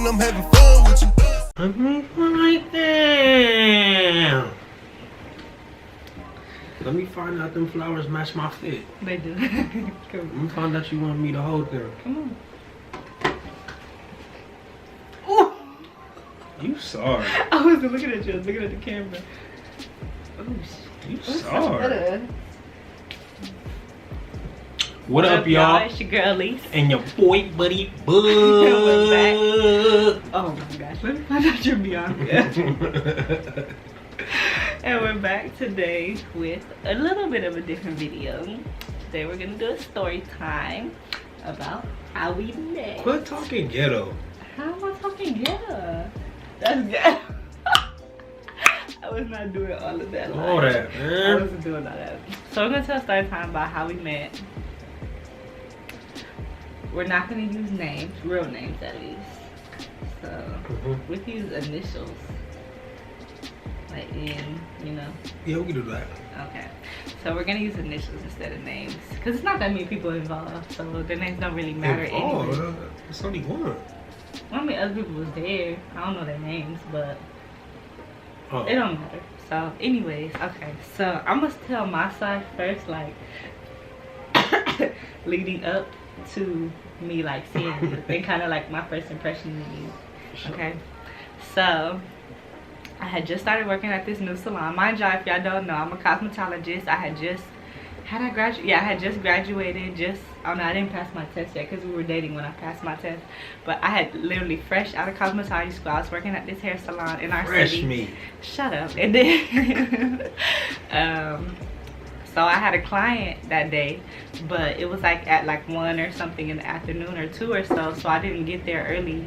and I'm having fun with you. Let me find them. Let me find out them flowers match my fit. They do. Let me find out you want me to hold them. Come on. You sorry. I wasn't looking at you, I was looking at the camera. Oh, You sorry. What up, y'all? It's your girl, Elise. And your boy, Buddy, Bud. Oh my gosh, let me find out you're Bianca. And we're back today with a little bit of a different video. Today we're gonna do a story time about how we met. Quit talking ghetto. How am I talking ghetto? That's ghetto. I was not doing all of that. All that, I man. wasn't doing all that. So we're gonna tell a story time about how we met. We're not gonna use names, real names at least. So we can use initials. Like in, you know. Yeah, we can do that. Okay. So we're gonna use initials instead of names. Cause it's not that many people involved, so their names don't really matter anyway. It's only one. I mean, other people was there. I don't know their names, but it don't matter. So anyways, okay. So I'm gonna tell my side first, like leading up to me like seeing you and kind of like my first impression of you. Sure. Okay. So I had just started working at this new salon. Mind you, if y'all don't know, I'm a cosmetologist. I had just I had just graduated. Oh no, I didn't pass my test yet because we were dating when I passed my test. But I had literally fresh out of cosmetology school. I was working at this hair salon in our city. Fresh meat. Shut up. And then so I had a client that day, but it was like at like 1 or something in the afternoon or 2 or so. So I didn't get there early.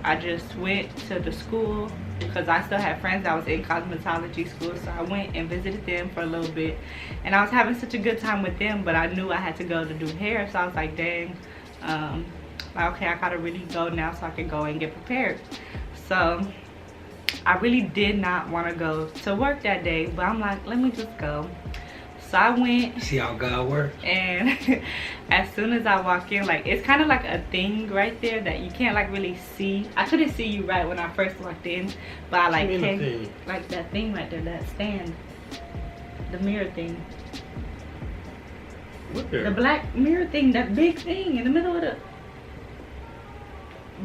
I just went to the school because I still had friends that was in cosmetology school, so I went and visited them for a little bit, and I was having such a good time with them, but I knew I had to go to do hair, so I was like, dang, okay, I gotta really go now so I can go and get prepared. So I really did not want to go to work that day, but I'm like, let me just go. So I went. See how God works. And as soon as I walk in, like it's kind of like a thing right there that you can't like really see. I couldn't see you right when I first walked in, but I like came, like that thing right there, that stand, the mirror thing. What there? The black mirror thing, that big thing in the middle of the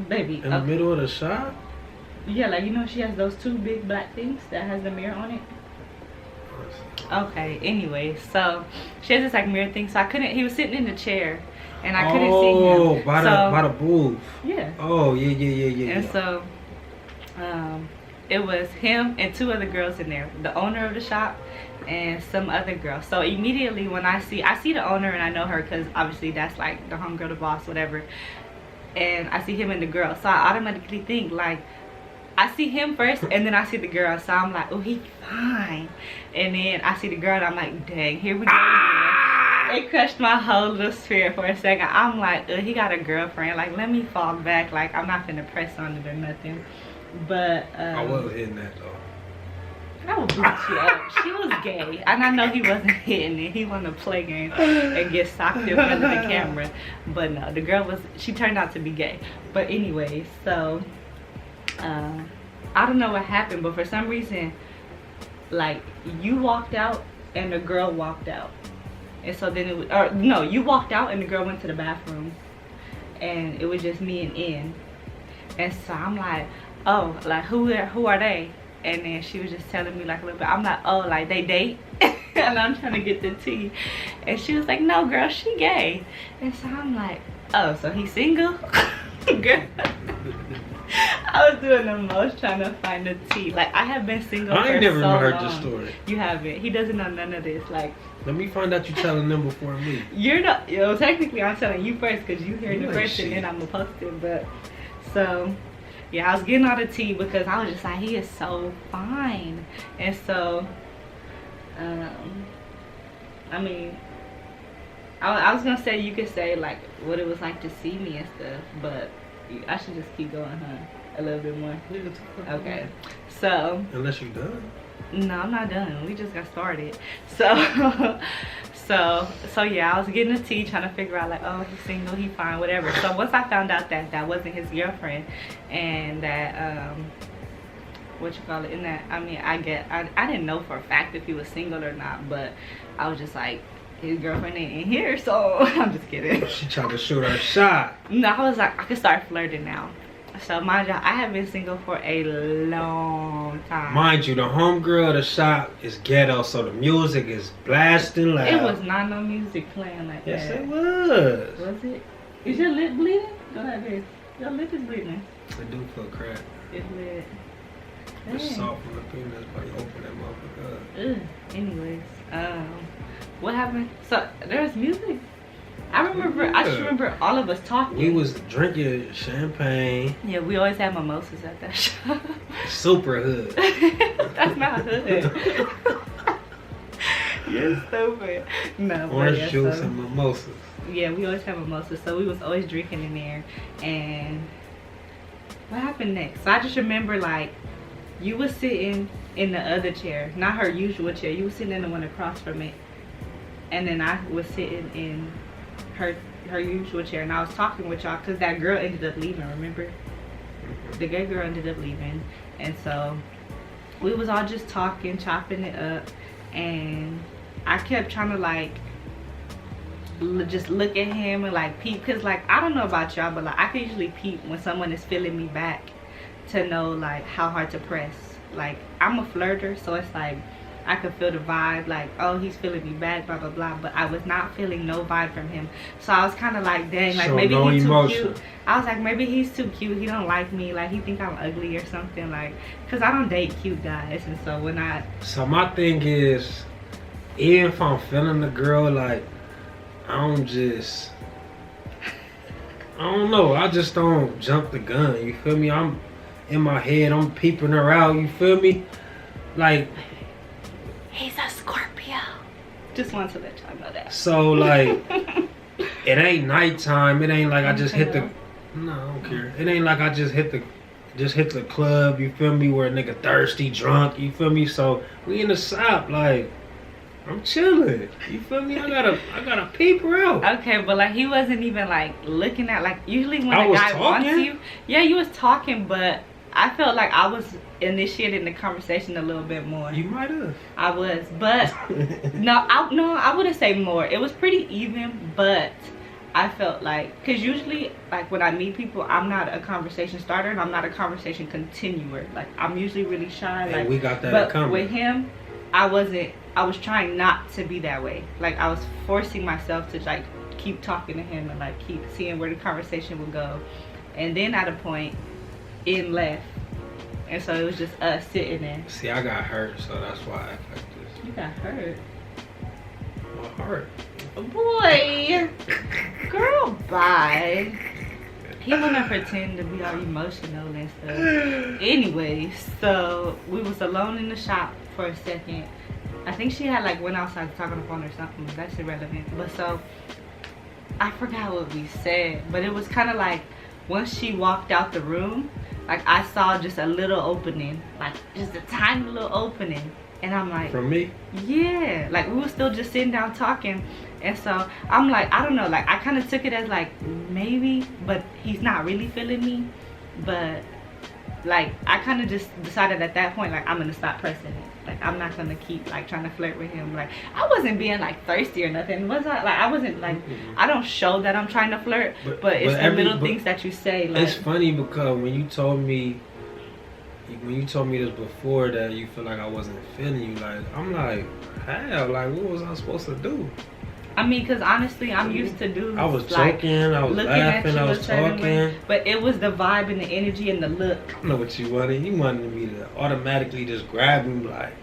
baby. In the middle of the shop? Yeah, like you know she has those 2 big black things that has the mirror on it. Okay, anyway, so she has this like mirror thing, so I couldn't, he was sitting in the chair and I couldn't see him. Oh, by the booth. Yeah. Oh, yeah. And so it was him and 2 other girls in there, the owner of the shop and some other girl. So immediately when I see the owner and I know her because obviously that's like the homegirl, the boss, whatever, and I see him and the girl, so I automatically think like, I see him first and then I see the girl, so I'm like, oh, he's fine. And then I see the girl and I'm like, dang, here we go again. It crushed my whole little spirit for a second. I'm like, oh, he got a girlfriend, like let me fall back, like I'm not gonna press on it or nothing. But I wasn't hitting that though. I would beat you up. She was gay and I know he wasn't hitting it. He wanted to play games and get socked in front of the camera. But no, the girl she turned out to be gay. But anyway, so I don't know what happened, but for some reason like you walked out and the girl walked out, and so then it was, or no, you walked out and the girl went to the bathroom and it was just me and N. And so I'm like, oh, like who are they? And then she was just telling me like a little bit. I'm like, oh, like they date? And I'm trying to get the tea, and she was like, no girl, she gay. And so I'm like, oh, so he's single? Girl, I was doing the most trying to find the tea. Like I have been single for so long. I ain't never heard this story. You haven't. He doesn't know none of this. Like, let me find out you telling them before me. You're not. You know, technically I'm telling you first because you heard the first and then I'm gonna post it. But so yeah, I was getting all the tea because I was just like, he is so fine. And so I mean, I was gonna say you could say like what it was like to see me and stuff, but I should just keep going, huh? A little bit more. Okay. So. Unless you're done. No, I'm not done. We just got started. So, So yeah, I was getting the tea, trying to figure out like, oh, he's single, he fine, whatever. So once I found out that that wasn't his girlfriend, and that what you call it, in that, I mean, I didn't know for a fact if he was single or not, but I was just like, his girlfriend ain't in here, so I'm just kidding. She tried to shoot her shot. No, I was like, I could start flirting now. So mind you, I have been single for a long time. Mind you, the homegirl of the shop is ghetto, so the music is blasting loud. It was not no music playing like yes, that. it was. Was it? Is your lip bleeding? Go ahead, babe. Your lip is bleeding. I do feel cracked. It's lit. The salt from the peanuts, but you open that motherfucker up. Ugh. Anyways, what happened? So there's music. I remember. I just remember all of us talking. We was drinking champagne. Yeah, we always had mimosas at that shop. Super hood. That's not hood. You're stupid. No, Orange juice and mimosas. Yeah, we always have mimosas, so we was always drinking in there. And what happened next? So I just remember like you was sitting in the other chair, not her usual chair. You was sitting in the one across from it, and then I was sitting in her usual chair, and I was talking with y'all because that girl ended up leaving. Remember, the gay girl ended up leaving, and so we was all just talking, chopping it up, and I kept trying to like just look at him and like peep, because like I don't know about y'all, but like I can usually peep when someone is feeling me back to know like how hard to press. Like I'm a flirter, so it's like I could feel the vibe, like, oh, he's feeling me back, blah blah blah, but I was not feeling no vibe from him. So I was kind of like, dang, like maybe he's too cute. I was like, maybe he's too cute, he don't like me, like he think I'm ugly or something, like, because I don't date cute guys. And so when so my thing is, even if I'm feeling the girl, like I don't know, I just don't jump the gun, you feel me? I'm in my head, I'm peeping her out, you feel me? Like, he's a Scorpio. Just wanted to let y'all know that. So like, it ain't nighttime. It ain't like I just hit the. No, I don't care. It ain't like I just hit the club. You feel me? Where a nigga thirsty, drunk. You feel me? So we in the shop. Like, I'm chilling. You feel me? I gotta peep her out. Okay, but like he wasn't even like looking at, like usually when a guy wants you. Yeah, you was talking, but I felt like I was initiating the conversation a little bit more. You might have. I was, but no, I wouldn't say more. It was pretty even, but I felt like, because usually like when I meet people, I'm not a conversation starter and I'm not a conversation continuer. Like I'm usually really shy. And like we got that. But with him, I wasn't. I was trying not to be that way. Like I was forcing myself to like keep talking to him and like keep seeing where the conversation would go. And then at a point, it left, and so it was just us sitting there. See, I got hurt, so that's why I act like this. You got hurt? My heart. Boy, girl, bye. He wanna pretend to be all emotional and stuff. Anyways, so we was alone in the shop for a second. I think she had like went outside to talk on the phone or something. That's irrelevant. But so I forgot what we said, but it was kind of like once she walked out the room, like I saw just a little opening, like just a tiny little opening, and I'm like, from me? Yeah, like we were still just sitting down talking, and so I'm like, I don't know, like I kind of took it as like maybe, but he's not really feeling me, but like I kind of just decided at that point, like I'm gonna stop pressing it. Like I'm not gonna keep like trying to flirt with him. Like I wasn't being like thirsty or nothing. Was I? Like I wasn't like, I don't show that I'm trying to flirt, but it's the little things that you say. Like, it's funny because when you told me this before, that you feel like I wasn't feeling you, like I'm like, hell, like what was I supposed to do? I mean, because honestly, I'm used to dudes. I was like, joking, I was laughing, I was talking. But it was the vibe and the energy and the look. I know what you wanted. You wanted me to automatically just grab him like,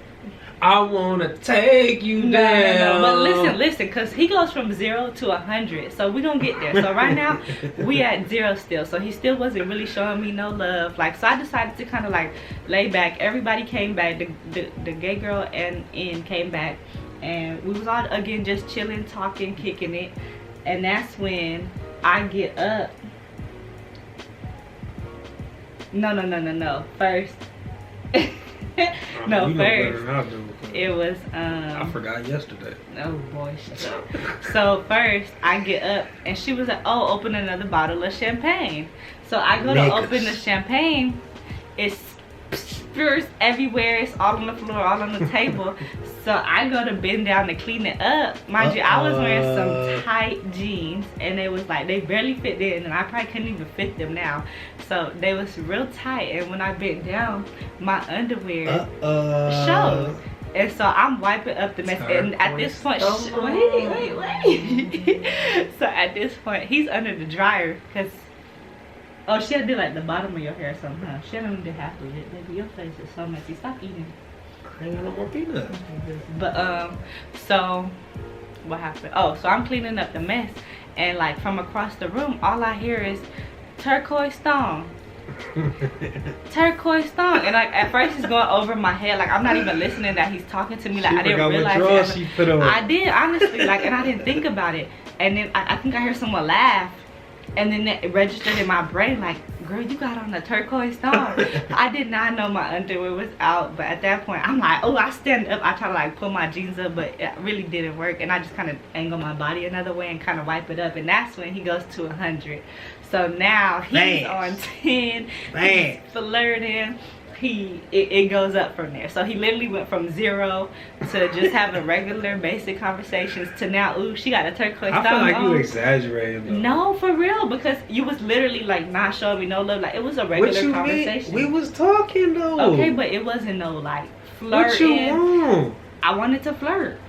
I want to take you down. No. But listen, because he goes from 0 to 100. So we're going to get there. So right now, we at 0 still. So he still wasn't really showing me no love. Like, so I decided to kind of like lay back. Everybody came back. The gay girl and Ian came back. And we was all again just chilling, talking, kicking it. And that's when I get up. No. First, No, you know better first than I do. it was I forgot yesterday. oh boy, shut up. So first I get up and she was like, oh, open another bottle of champagne. So I go to open the champagne, it's spurs everywhere, it's all on the floor, all on the table. So I go to bend down to clean it up. Mind you, I was wearing some tight jeans and they was like, they barely fit in, and I probably couldn't even fit them now. So they was real tight, and when I bent down, my underwear showed. And so I'm wiping up the mess, and at this point, wait. So at this point, he's under the dryer, because oh, she had to do like the bottom of your hair or something, huh? She hadn't even did half of it. Baby, your face is so messy. Stop eating. I ain't got no more peanuts. But so what happened? Oh, so I'm cleaning up the mess, and like from across the room, all I hear is turquoise thong. Turquoise thong. And like at first it's going over my head, like I'm not even listening that he's talking to me. Like I didn't realize it. I did, honestly, like, and I didn't think about it. And then I think I heard someone laugh. And then it registered in my brain like, girl, you got on a turquoise thong. I did not know my underwear was out, but at that point I'm like, oh, I stand up, I try to like pull my jeans up, but it really didn't work, and I just kind of angle my body another way and kind of wipe it up, and that's when he goes to 100. So now he's on 10. He's flirting. It goes up from there. So he literally went from 0 to just having regular basic conversations to now, ooh, she got a turquoise thong. I feel like you exaggerated though. No, for real, because you was literally like not showing me no love. Like it was a regular conversation. We was talking though. Okay, but it wasn't no like flirting. What you want? I wanted to flirt.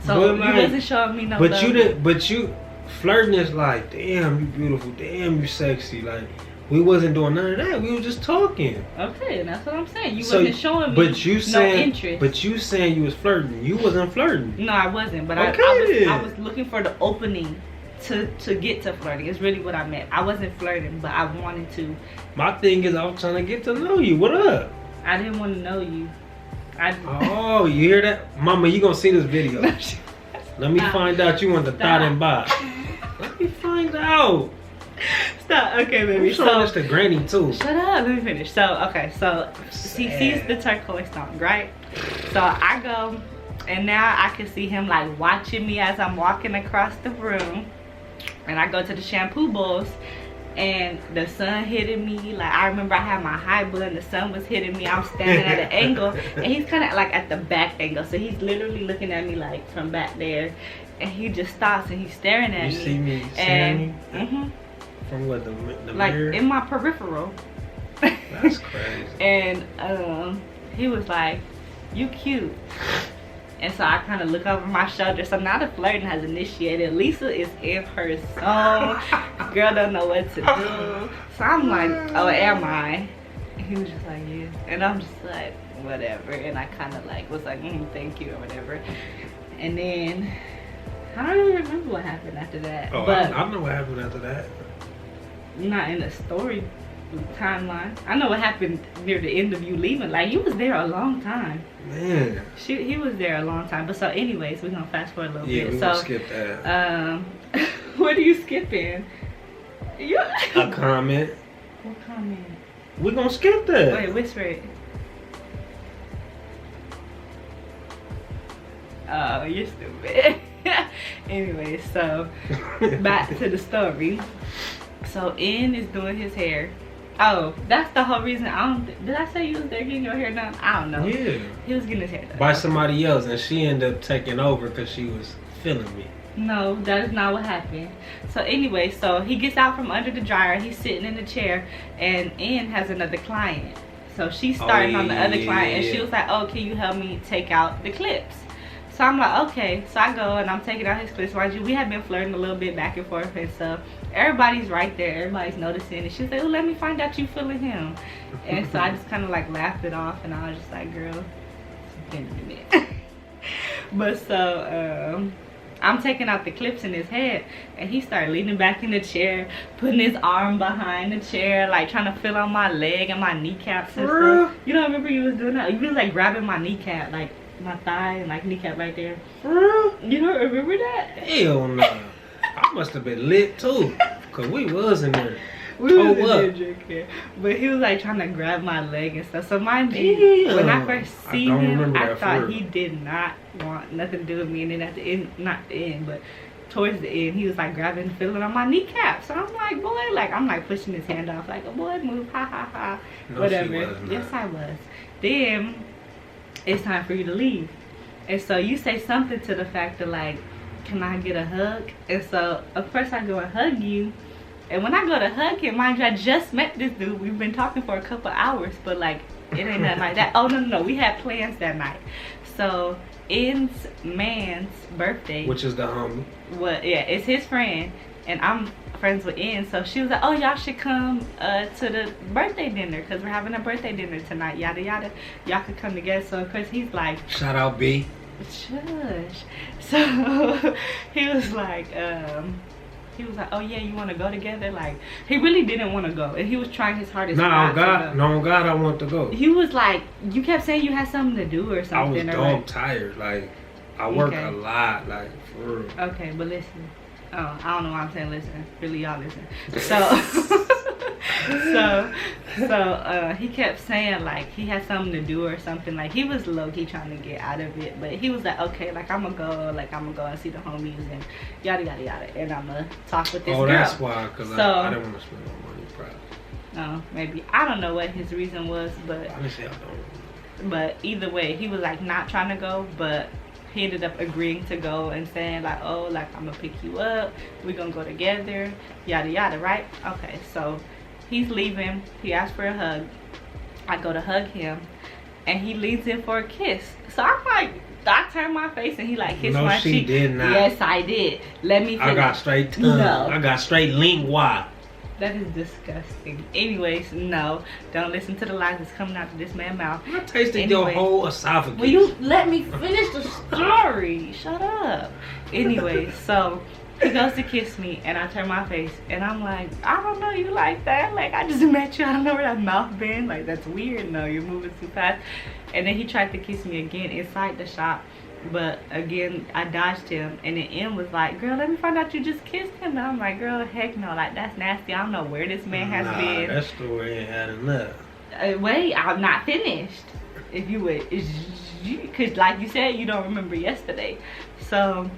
So you wasn't showing me no love. But you didn't. But you flirting is like, damn, you beautiful. Damn, you sexy. Like. We wasn't doing none of that. We were just talking. Okay, and that's what I'm saying. You wasn't showing me no interest. But you saying you was flirting. You wasn't flirting. No, I wasn't. But I was looking for the opening to get to flirting. It's really what I meant. I wasn't flirting, but I wanted to. My thing is I was trying to get to know you. What up? I didn't want to know you. Oh, you hear that? Mama, you gonna see this video. Let me find out you want the thought and box. Let me find out. Stop. Okay, baby. So this to Granny too. Shut up. Let me finish. So okay, so she sees the turquoise thong, right? So I go, and now I can see him like watching me as I'm walking across the room, and I go to the shampoo bowls, and the sun hitting me. Like I remember I had my high butt, and the sun was hitting me. I'm standing at an angle, and he's kind of like at the back angle, so he's literally looking at me like from back there, and he just stops and he's staring at me. You see me staring? And from what, the like mirror? in my peripheral. That's crazy. And he was like, you cute. And so I kind of look over my shoulder. So now the flirting has initiated. Lisa is in her zone. Girl don't know what to do. So I'm like, oh, am I? And he was just like, yeah. And I'm just like, whatever. And I kind of like was like, thank you or whatever. And then I don't really remember what happened after that. Oh, but I know what happened after that. Not in the story timeline. I know what happened near the end of you leaving. Like you was there a long time. Man. He was there a long time. But so anyways, we're gonna fast forward a little bit. Yeah, we're gonna skip that. What are you skipping? A comment. What comment? We're gonna skip that. Wait, whisper it. Oh, you're stupid. Anyway, so back to the story. So N is doing his hair. Oh, that's the whole reason. Did I say you was there getting your hair done? I don't know. Yeah. He was getting his hair done. By somebody else, and she ended up taking over because she was feeling me. No, that is not what happened. So anyway, so he gets out from under the dryer. He's sitting in the chair, and N has another client. So she's starting on the other client, and she was like, oh, can you help me take out the clips? So I'm like, okay. So I go and I'm taking out his clips. Mind you, we have been flirting a little bit back and forth and stuff. Everybody's right there. Everybody's noticing. And she's like, oh, let me find out you feeling him. And so I just kind of like laughed it off. And I was just like, girl, it's been a minute. But so I'm taking out the clips in his head. And he started leaning back in the chair, putting his arm behind the chair, like trying to feel on my leg and my kneecaps and stuff. You don't remember you was doing that? You was like grabbing my kneecap, like my thigh and like kneecap right there. For real? You don't remember that? Hell no. I must have been lit too, cause we was in there. We was Oh, what? drinking. But he was like trying to grab my leg and stuff. So mind you, when I first seen him, I thought he did not want nothing to do with me. And then at the end, not the end, but towards the end, he was like grabbing, feeling on my kneecap. So I'm like, boy, like I'm like pushing his hand off, like, oh boy, move, ha ha ha, No, whatever. she was not. Yes, I was. Then it's time for you to leave, and so you say something to the fact of like, can I get a hug? And so of course I go and hug you. And when I go to hug him, mind you, I just met this dude. We've been talking for a couple hours, but like it ain't nothing like that. Oh no, we had plans that night. So N's man's birthday, which is the homie. What? Yeah, it's his friend, and I'm friends with N. So she was like, "Oh, y'all should come to the birthday dinner because we're having a birthday dinner tonight. Yada yada. Y'all could come together." So of course he's like, shout out B. Shush. So he was like, "Oh yeah, you want to go together?" Like he really didn't want to go, and he was trying his hardest. No, not God, to go. no, God, I want to go. He was like, you kept saying you had something to do or something. I was dog tired. Like I work a lot. Like for real. Okay, but listen. Oh, I don't know why I'm saying listen. Really, y'all listen. So. So he kept saying like he had something to do or something. Like he was low-key trying to get out of it, but he was like, okay, like I'm gonna go and see the homies and yada yada yada, and I'm gonna talk with this girl. Oh, that's why, because so, I didn't want to spend no money, probably. No, maybe, I don't know what his reason was, but Honestly, I don't. But either way, he was like not trying to go, but he ended up agreeing to go and saying like, oh, like I'm gonna pick you up, we're gonna go together, yada yada, right? Okay, so he's leaving. He asked for a hug. I go to hug him, and he leans in for a kiss. So I'm like, I turned my face, and he like kissed my cheek. No, she did not. Yes, I did. Let me finish. I got straight tongue. No. I got straight lingua. That is disgusting. Anyways, no. Don't listen to the lies that's coming out of this man's mouth. I tasted your whole esophagus. Will you let me finish the story? Shut up. Anyways, so he goes to kiss me, and I turn my face, and I'm like, I don't know you like that. Like, I just met you. I don't know where that mouth been. Like, that's weird. No, you're moving too fast. And then he tried to kiss me again inside the shop. But again, I dodged him. And then M was like, girl, let me find out you just kissed him. And I'm like, girl, heck no. Like, that's nasty. I don't know where this man has been. That story ain't had enough. Wait, I'm not finished. If you would. Because like you said, you don't remember yesterday. So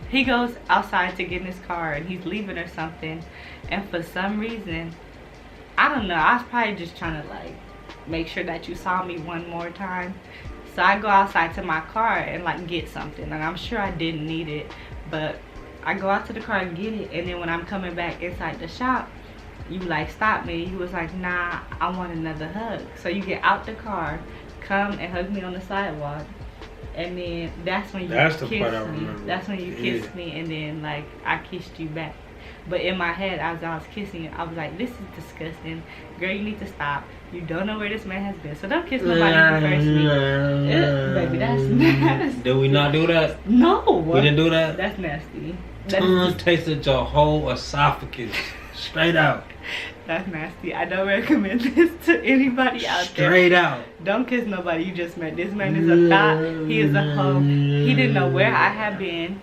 he goes outside to get in his car, and he's leaving or something, and for some reason, I don't know, I was probably just trying to like make sure that you saw me one more time. So I go outside to my car and like get something, and I'm sure I didn't need it, but I go out to the car and get it, and then when I'm coming back inside the shop, you like stop me. You was like, nah, I want another hug. So you get out the car, come and hug me on the sidewalk. And then that's when you kissed me. That's when you kissed me, and then like I kissed you back. But in my head, as I was kissing you, I was like, this is disgusting. Girl, you need to stop. You don't know where this man has been. So don't kiss nobody who first meet. Baby, that's nasty. Did we not do that? No. We didn't do that? That's nasty. Tongue tasted your whole esophagus. Straight out. That's nasty. I don't recommend this to anybody out there. Straight out. Don't kiss nobody you just met. This man is a thought. He is a hoe. He didn't know where I had been.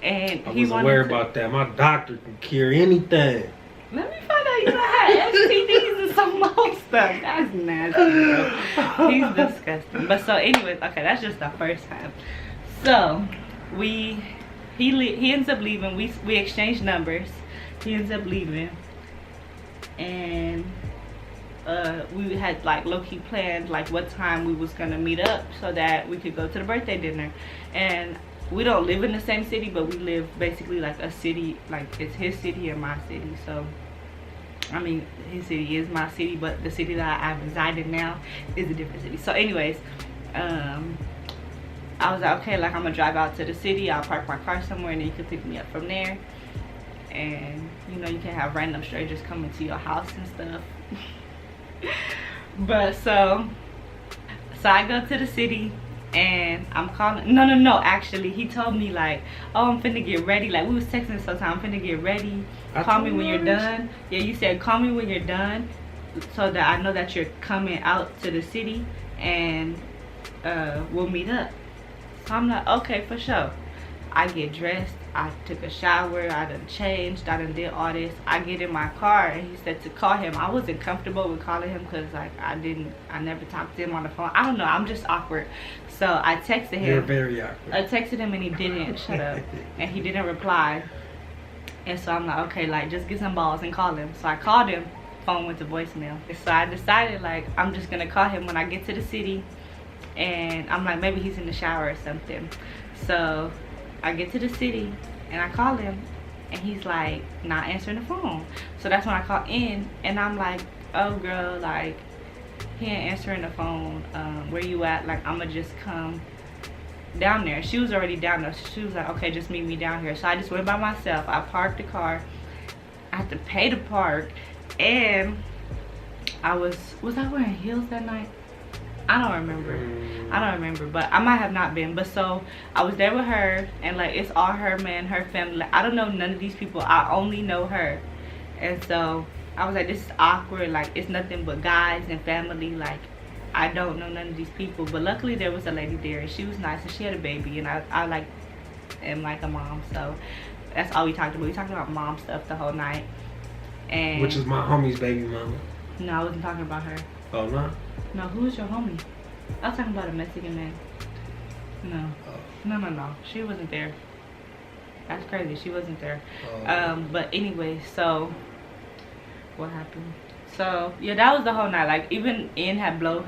And I he wasn't worried about that. My doctor can cure anything. Let me find out you don't have STDs and some more stuff. That's nasty, bro. He's disgusting. But so anyways, okay, that's just the first time. So he ends up leaving. We exchanged numbers. He ends up leaving. And we had like low-key planned like what time we was gonna meet up so that we could go to the birthday dinner. And we don't live in the same city, but we live basically like a city, like it's his city and my city. So I mean, his city is my city, but the city that I reside in now is a different city. So anyways, I was like, okay, like I'm gonna drive out to the city, I'll park my car somewhere, and then you can pick me up from there. And you know, you can have random strangers coming to your house and stuff. But so I go to the city, and I'm calling. No, actually he told me like, oh, I'm finna get ready. Like, we was texting sometime, I'm finna get ready, call me when you're done. Yeah, you said call me when you're done, so that I know that you're coming out to the city, and we'll meet up. So I'm like, okay, for sure. I get dressed, I took a shower, I done changed, I done did all this. I get in my car and he said to call him. I wasn't comfortable with calling him because like I never talked to him on the phone. I don't know, I'm just awkward. So I texted him. You're very awkward. I texted him and he didn't shut up. And he didn't reply. And so I'm like, okay, like just get some balls and call him. So I called him, phone went to voicemail. So I decided like I'm just gonna call him when I get to the city. And I'm like, maybe he's in the shower or something. So I get to the city and I call him and he's like not answering the phone. So that's when I call in and I'm like, oh girl, like he ain't answering the phone. Where you at? Like I'ma just come down there. She was already down there, so she was like, okay, just meet me down here. So I just went by myself. I parked the car. I had to pay to park. And I was I wearing heels that night? I don't remember, but I might have not been. But so I was there with her and like it's all her man, her family. Like, I don't know none of these people, I only know her. And so I was like, this is awkward, like it's nothing but guys and family, like I don't know none of these people. But luckily there was a lady there and she was nice and she had a baby and I like am like a mom. So that's all we talked about. We talked about mom stuff the whole night. And which is my homie's baby mama. No, I wasn't talking about her. Oh no? No, who's your homie? I was talking about a Mexican man. No. Oh. No. She wasn't there. That's crazy. She wasn't there. Oh. But anyway, so what happened? So yeah, that was the whole night. Like even Ian had blew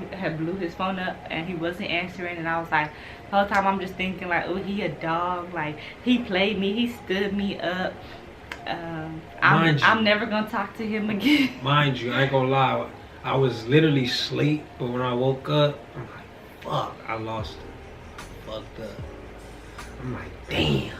his phone up and he wasn't answering, and I was like, the whole time I'm just thinking like, oh, he a dog. Like he played me. He stood me up. I'm never gonna talk to him again. Mind you, I ain't gonna lie. I was literally asleep, but when I woke up, I'm like, fuck, I lost it. I fucked up. I'm like, damn.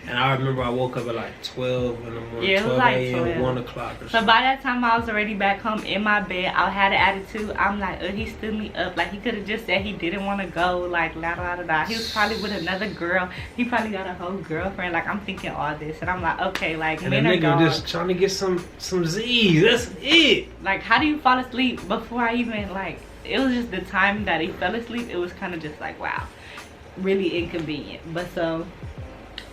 And I remember I woke up at like 12 in the morning, yeah, 12 like a.m., 1 o'clock or something. So by that time, I was already back home in my bed. I had an attitude. I'm like, oh, he stood me up. Like, he could have just said he didn't want to go. Like, la da da da. He was probably with another girl. He probably got a whole girlfriend. Like, I'm thinking all this. And I'm like, okay, like, and men the are nigga dogs. just trying to get some Z's. That's it. Like, how do you fall asleep before I even, like, it was just the time that he fell asleep. It was kind of just like, wow, really inconvenient. But so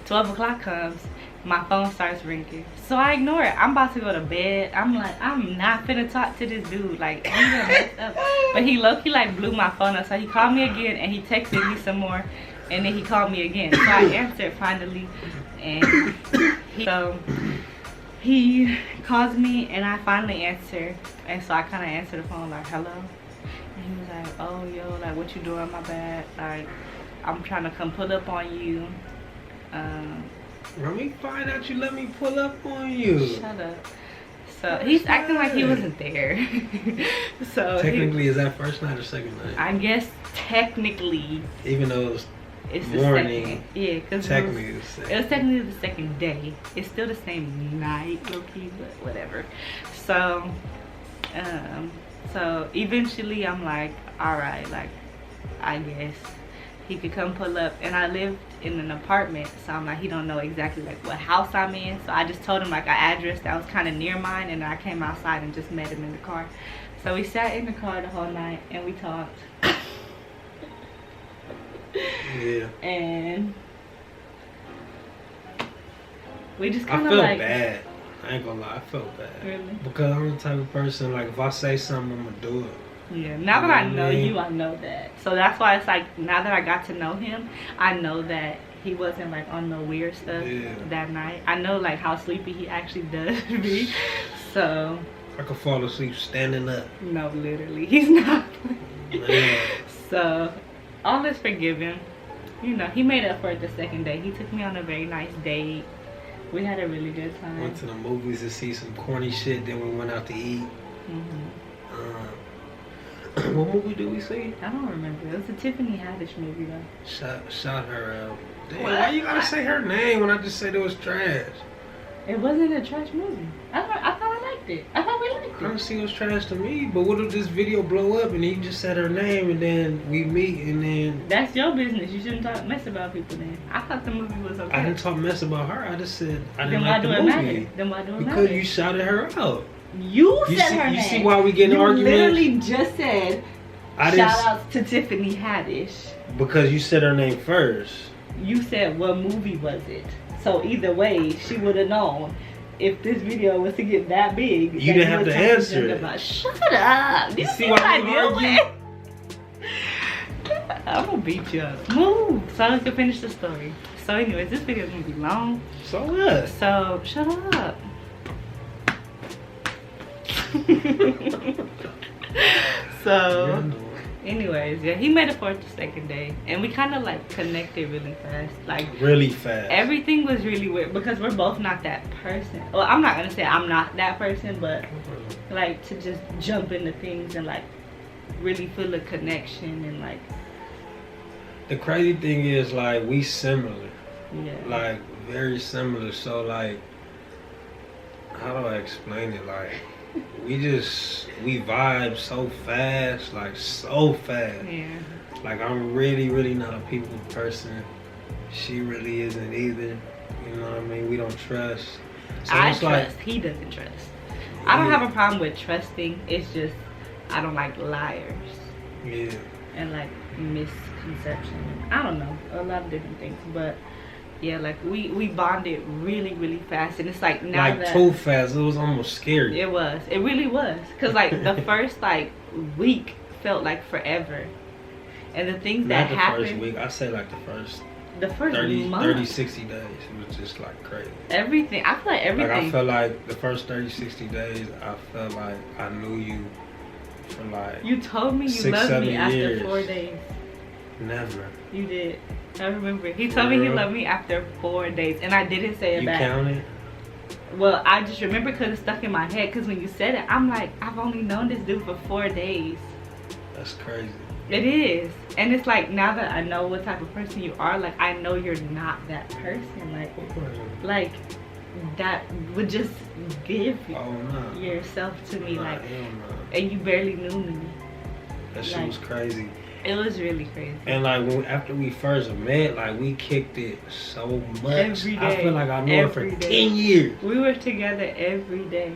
12 o'clock comes, my phone starts ringing. So I ignore it. I'm about to go to bed. I'm like, I'm not finna talk to this dude. Like, he's gonna mess up. But he low-key like blew my phone up. So he called me again and he texted me some more. And then he called me again. So I answered finally. And he calls me and I finally answer. And so I kind of answered the phone like, hello. And he was like, oh, yo, like, what you doing? My bad. Like, I'm trying to come pull up on you. Let me find out you let me pull up on you. Shut up. So he's acting like he wasn't there. So technically, is that first night or second night? I guess technically. Even though it's morning. Second, yeah, because technically it was technically the second day. It's still the same night, low key, but whatever. So, so eventually I'm like, all right, like, I guess he could come pull up. And I lived in an apartment, so I'm like, he don't know exactly like what house I'm in. So I just told him like an address that was kind of near mine, and I came outside and just met him in the car. So we sat in the car the whole night and we talked. Yeah. And we just kind I of felt like bad. I ain't gonna lie, I felt bad. Really? Because I'm the type of person, like, if I say something, I'm gonna do it. Yeah, now that I know you, I know that. So that's why it's like, now that I got to know him, I know that he wasn't like on no weird stuff that night. I know like how sleepy he actually does be. So I could fall asleep standing up. No, literally, he's not. So all is forgiven. You know, he made up for it the second day. He took me on a very nice date. We had a really good time. Went to the movies to see some corny shit. Then we went out to eat. What movie did we see? I don't remember. It was a Tiffany Haddish movie though. Shout her out. Damn, why you gotta say her name when I just said it was trash? It wasn't a trash movie. I thought I liked it. I thought we liked it. I don't see it was trash to me. But what if this video blow up and he just said her name and then we meet and then... That's your business. You shouldn't talk mess about people then. I thought the movie was okay. I didn't talk mess about her. I just said I didn't like the movie. Then why do it matter? Because you shouted her out. You said her name. You see why we getting arguments? You literally just said shout outs to Tiffany Haddish. Because you said her name first. you said what movie was it. So either way, she would have known if this video was to get that big. You didn't have to answer it. About. Shut up. You see what I deal with? I'm gonna beat you up. Move. So I can finish the story. So anyways, this video is gonna be long. So what? So shut up. So anyways, yeah, he made it for the second day, and we kind of like connected really fast. Like really fast. Everything was really weird because we're both not that person. Well, I'm not gonna say I'm not that person, but like to just jump into things and like really feel a connection and like. The crazy thing is like we similar. Yeah. Like very similar. So like, how do I explain it? Like. We vibe so fast, like so fast. Yeah. Like I'm really not a people person. She really isn't either. You know what I mean? We don't trust. So I it's trust. like, he doesn't trust. I don't have a problem with trusting. It's just I don't like liars. Yeah. And like misconception. I don't know, a lot of different things, but. Yeah, like we bonded really fast, and it's like now like that too fast. It was almost scary. It was. It really was, cause like the first like week felt like forever, and the things that happened. First week, I say like the first 30, month. 30, 60 days. It was just like crazy. Everything. I feel like everything. Like I felt like the first 30, 60 days, I felt like I knew you for like. You told me you loved me after 4 days. Never. You did. I remember. He told me he loved me after 4 days, and I didn't say it back. You counted? Well, I just remember because it stuck in my head. Because when you said it, I'm like, I've only known this dude for 4 days. That's crazy. It is. And it's like, now that I know what type of person you are, like, I know you're not that person. Like that would just give yourself to me. Like, and you barely knew me. That shit was crazy. It was really crazy. And like after we first met, like we kicked it so much. Every day. I feel like I knew her for 10 years. We were together every day.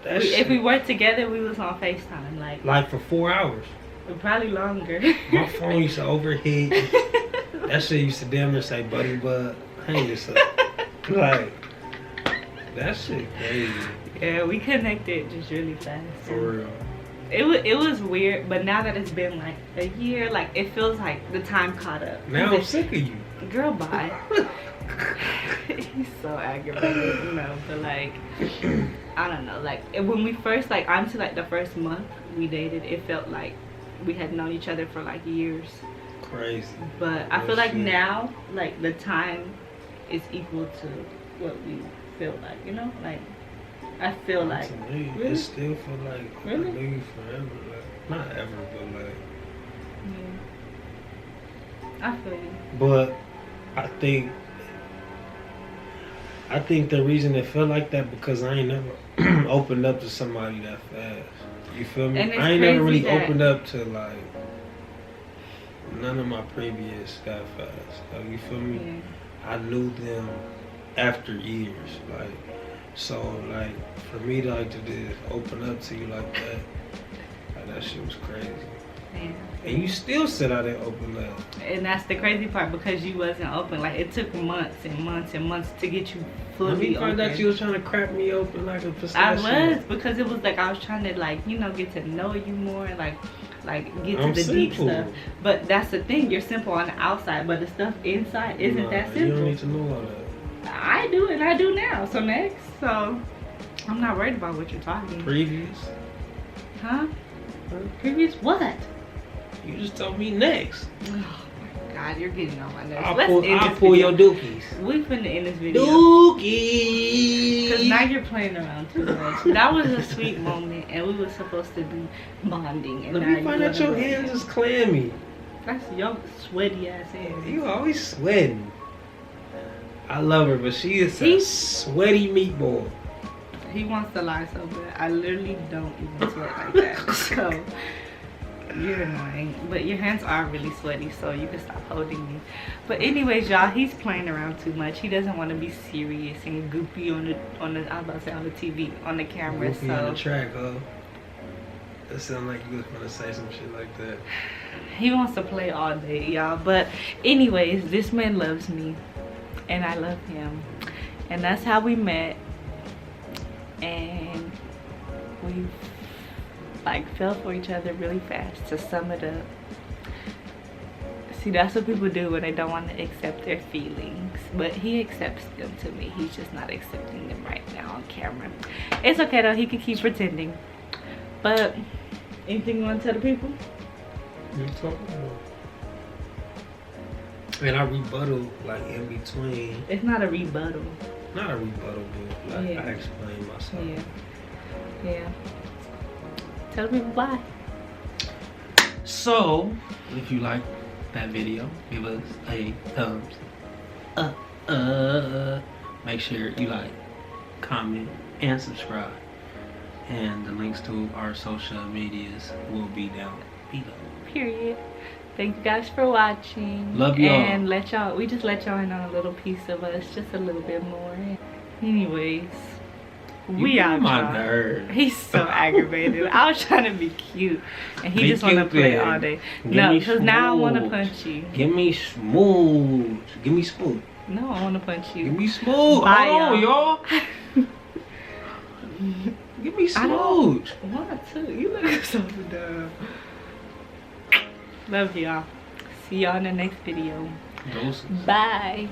If we weren't together, we was on FaceTime. Like for 4 hours. Probably longer. My phone used to overheat. That shit used to damn near say, "Buddy, but hang yourself." Like that shit crazy. Yeah, we connected just really fast. For real. It was weird, but now that it's been like a year, like it feels like the time caught up. Now I'm sick of you. Girl, bye. He's so aggravated, you know, but like I don't know, like when we first, like honestly, like the first month we dated, it felt like we had known each other for like years. Crazy. But I feel like now, like the time is equal to what we feel like, you know, like I feel like really? It still feel like I knew you forever, like not ever, but like I feel you. But I think the reason it felt like that because I ain't never opened up to somebody that fast. You feel me? I ain't never really opened up to like none of my previous that fast. Like, you feel me? Yeah. I knew them after years, like. So like for me to like to just open up to you like that shit was crazy. Yeah. And you still said I didn't open up. And that's the crazy part because you wasn't open. Like it took months and months and months to get you fully open. I thought you was trying to crap me open like a pistachio. I was, because it was like I was trying to like, you know, get to know you more, like get to the deep stuff. But that's the thing, you're simple on the outside, but the stuff inside isn't that simple. You don't need to know all that. I do, and I do now. So next, so I'm not worried about what you're talking. Previous? Huh? Previous what? You just told me next. Oh my God, you're getting on my nerves. I'll pull your dookies. We finna end this video. Dookies! Because now you're playing around too much. That was a sweet moment, and we were supposed to be bonding. And let me find out your hands is clammy. That's your sweaty ass hands. You always sweating. I love her, but she is a sweaty meatball. He wants to lie so bad. I literally don't even sweat like that. So you're annoying. But your hands are really sweaty, so you can stop holding me. But anyways, y'all, he's playing around too much. He doesn't want to be serious and goopy on the I was about to say on the TV, on the camera. Goopy on the track, huh? It sounded like you was gonna say some shit like that. He wants to play all day, y'all. But anyways, this man loves me and I love him. And that's how we met. And we like fell for each other really fast. To sum it up, see, that's what people do when they don't want to accept their feelings. But he accepts them to me. He's just not accepting them right now on camera. It's okay though, he can keep pretending. But anything you want to tell the people? You talking about? And I rebuttal like in between. It's not a rebuttal. Not a rebuttal, but like I explain myself. Yeah. Tell people bye. So, if you like that video, give us a thumbs up. Make sure you like, comment, and subscribe. And the links to our social medias will be down below. Period. Thank you guys for watching. Love y'all. And we just let y'all in on a little piece of us, just a little bit more. Anyways, we out. My nerve. He's so aggravated. I was trying to be cute, and he just want to play all day. No, because now I want to punch you. Give me smooth. Give me smooth. No, I want to punch you. Give me smooth. Bye, Hold on, y'all. Give me smooth. One, two. You look so dumb. Love y'all. See y'all in the next video. Doses. Bye.